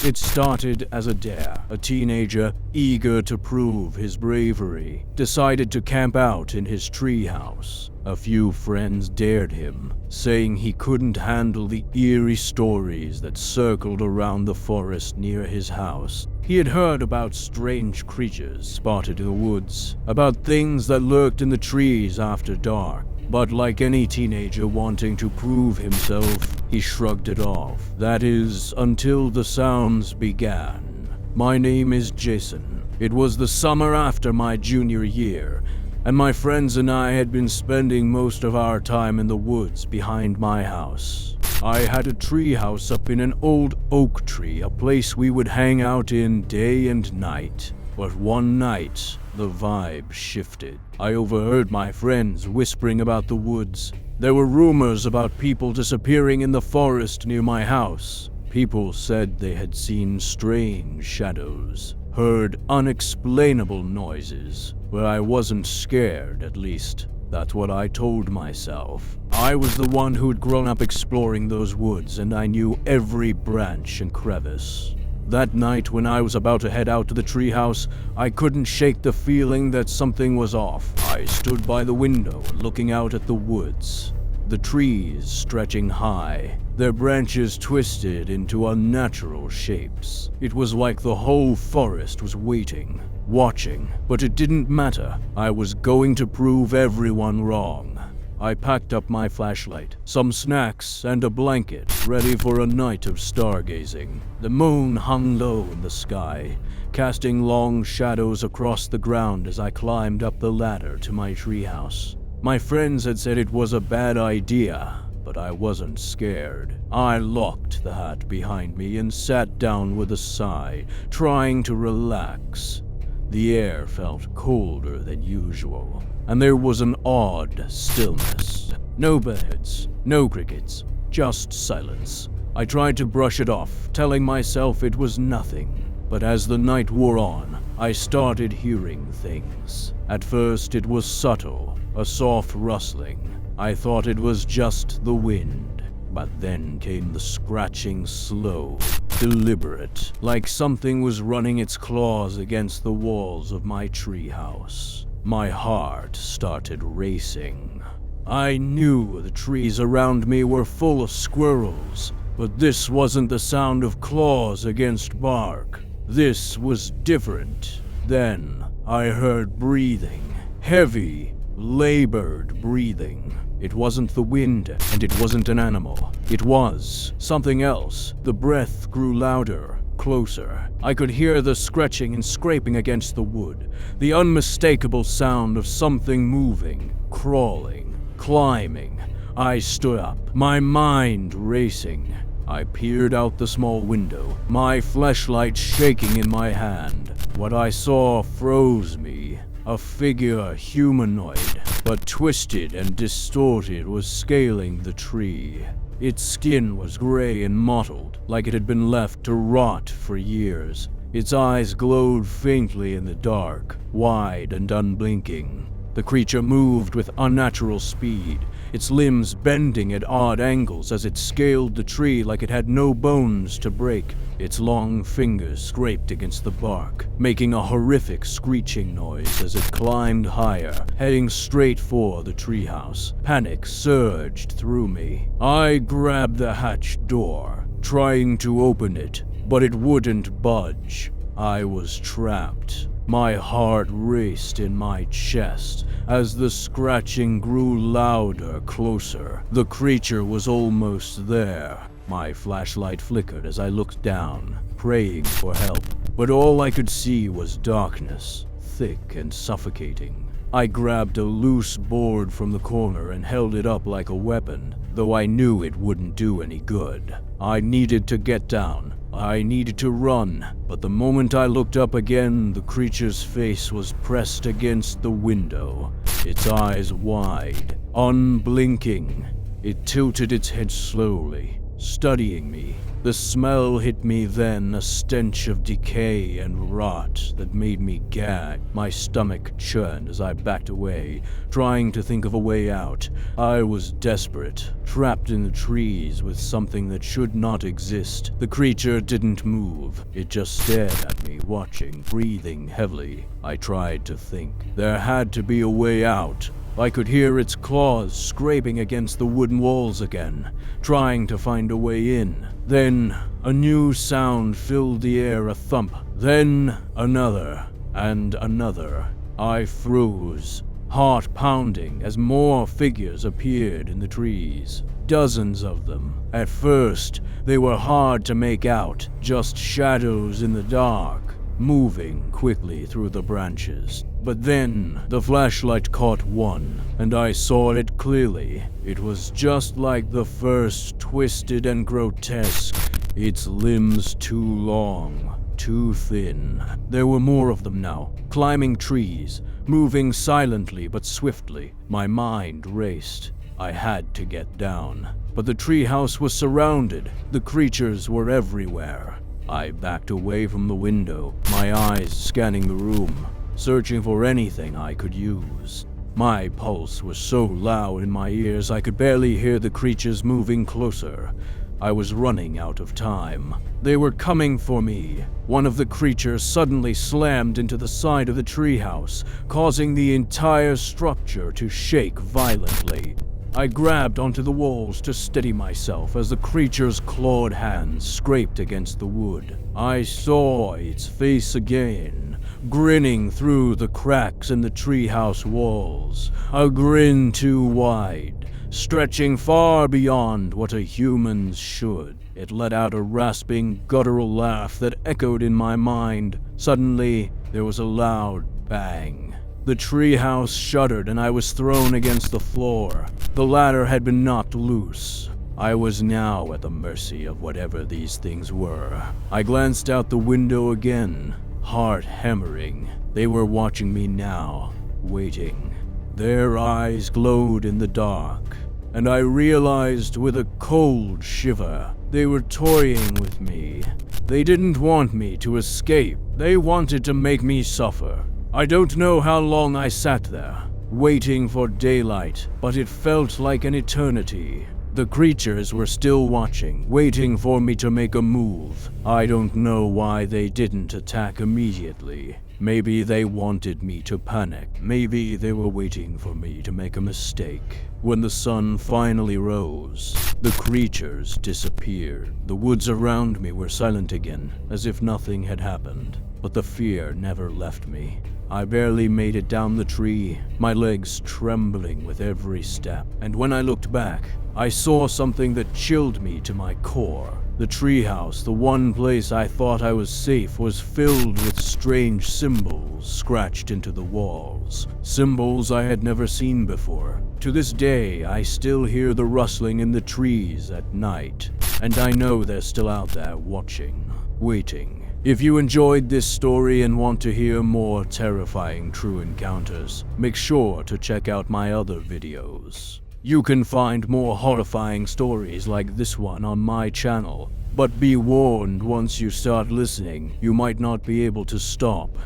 It started as a dare. A teenager, eager to prove his bravery, decided to camp out in his treehouse. A few friends dared him, saying he couldn't handle the eerie stories that circled around the forest near his house. He had heard about strange creatures spotted in the woods, about things that lurked in the trees after dark. But like any teenager wanting to prove himself, he shrugged it off. That is, until the sounds began. My name is Jason. It was the summer after my junior year, and my friends and I had been spending most of our time in the woods behind my house. I had a treehouse up in an old oak tree, a place we would hang out in day and night. But one night, the vibe shifted. I overheard my friends whispering about the woods. There were rumors about people disappearing in the forest near my house. People said they had seen strange shadows, heard unexplainable noises. But I wasn't scared, at least. That's what I told myself. I was the one who'd grown up exploring those woods, and I knew every branch and crevice. That night, when I was about to head out to the treehouse, I couldn't shake the feeling that something was off. I stood by the window, looking out at the woods. The trees stretching high, their branches twisted into unnatural shapes. It was like the whole forest was waiting, watching, but it didn't matter. I was going to prove everyone wrong. I packed up my flashlight, some snacks, and a blanket, ready for a night of stargazing. The moon hung low in the sky, casting long shadows across the ground as I climbed up the ladder to my treehouse. My friends had said it was a bad idea, but I wasn't scared. I locked the hat behind me and sat down with a sigh, trying to relax. The air felt colder than usual, and there was an odd stillness. No birds, no crickets, just silence. I tried to brush it off, telling myself it was nothing. But as the night wore on, I started hearing things. At first it was subtle, a soft rustling. I thought it was just the wind. But then came the scratching, slow, deliberate, like something was running its claws against the walls of my treehouse. My heart started racing. I knew the trees around me were full of squirrels, but this wasn't the sound of claws against bark. This was different. Then I heard breathing, heavy, labored breathing. It wasn't the wind, and it wasn't an animal. It was something else. The breath grew louder, closer. I could hear the scratching and scraping against the wood, the unmistakable sound of something moving, crawling, climbing. I stood up, my mind racing. I peered out the small window, my flashlight shaking in my hand. What I saw froze me. A figure, humanoid, but twisted and distorted, was scaling the tree. Its skin was gray and mottled, like it had been left to rot for years. Its eyes glowed faintly in the dark, wide and unblinking. The creature moved with unnatural speed, its limbs bending at odd angles as it scaled the tree like it had no bones to break. Its long fingers scraped against the bark, making a horrific screeching noise as it climbed higher, heading straight for the treehouse. Panic surged through me. I grabbed the hatch door, trying to open it, but it wouldn't budge. I was trapped. My heart raced in my chest as the scratching grew louder, closer. The creature was almost there. My flashlight flickered as I looked down, praying for help. But all I could see was darkness, thick and suffocating. I grabbed a loose board from the corner and held it up like a weapon, though I knew it wouldn't do any good. I needed to get down. I needed to run, but the moment I looked up again, the creature's face was pressed against the window, its eyes wide, unblinking. It tilted its head slowly, studying me. The smell hit me then, a stench of decay and rot that made me gag. My stomach churned as I backed away, trying to think of a way out. I was desperate, trapped in the trees with something that should not exist. The creature didn't move. It just stared at me, watching, breathing heavily. I tried to think. There had to be a way out. I could hear its claws scraping against the wooden walls again, trying to find a way in. Then a new sound filled the air, a thump. Then another, and another. I froze, heart pounding as more figures appeared in the trees. Dozens of them. At first, they were hard to make out, just shadows in the dark, moving quickly through the branches. But then, the flashlight caught one, and I saw it clearly. It was just like the first, twisted and grotesque, its limbs too long, too thin. There were more of them now, climbing trees, moving silently but swiftly. My mind raced. I had to get down. But the treehouse was surrounded. The creatures were everywhere. I backed away from the window, my eyes scanning the room, searching for anything I could use. My pulse was so loud in my ears I could barely hear the creatures moving closer. I was running out of time. They were coming for me. One of the creatures suddenly slammed into the side of the treehouse, causing the entire structure to shake violently. I grabbed onto the walls to steady myself as the creature's clawed hands scraped against the wood. I saw its face again, grinning through the cracks in the treehouse walls, a grin too wide, stretching far beyond what a human should. It let out a rasping, guttural laugh that echoed in my mind. Suddenly, there was a loud bang. The treehouse shuddered and I was thrown against the floor. The ladder had been knocked loose. I was now at the mercy of whatever these things were. I glanced out the window again, heart hammering. They were watching me now, waiting. Their eyes glowed in the dark, and I realized with a cold shiver, they were toying with me. They didn't want me to escape. They wanted to make me suffer. I don't know how long I sat there, waiting for daylight, but it felt like an eternity. The creatures were still watching, waiting for me to make a move. I don't know why they didn't attack immediately. Maybe they wanted me to panic. Maybe they were waiting for me to make a mistake. When the sun finally rose, the creatures disappeared. The woods around me were silent again, as if nothing had happened. But the fear never left me. I barely made it down the tree, my legs trembling with every step. And when I looked back, I saw something that chilled me to my core. The treehouse, the one place I thought I was safe, was filled with strange symbols scratched into the walls. Symbols I had never seen before. To this day, I still hear the rustling in the trees at night. And I know they're still out there watching, waiting. If you enjoyed this story and want to hear more terrifying true encounters, make sure to check out my other videos. You can find more horrifying stories like this one on my channel, but be warned, once you start listening, you might not be able to stop.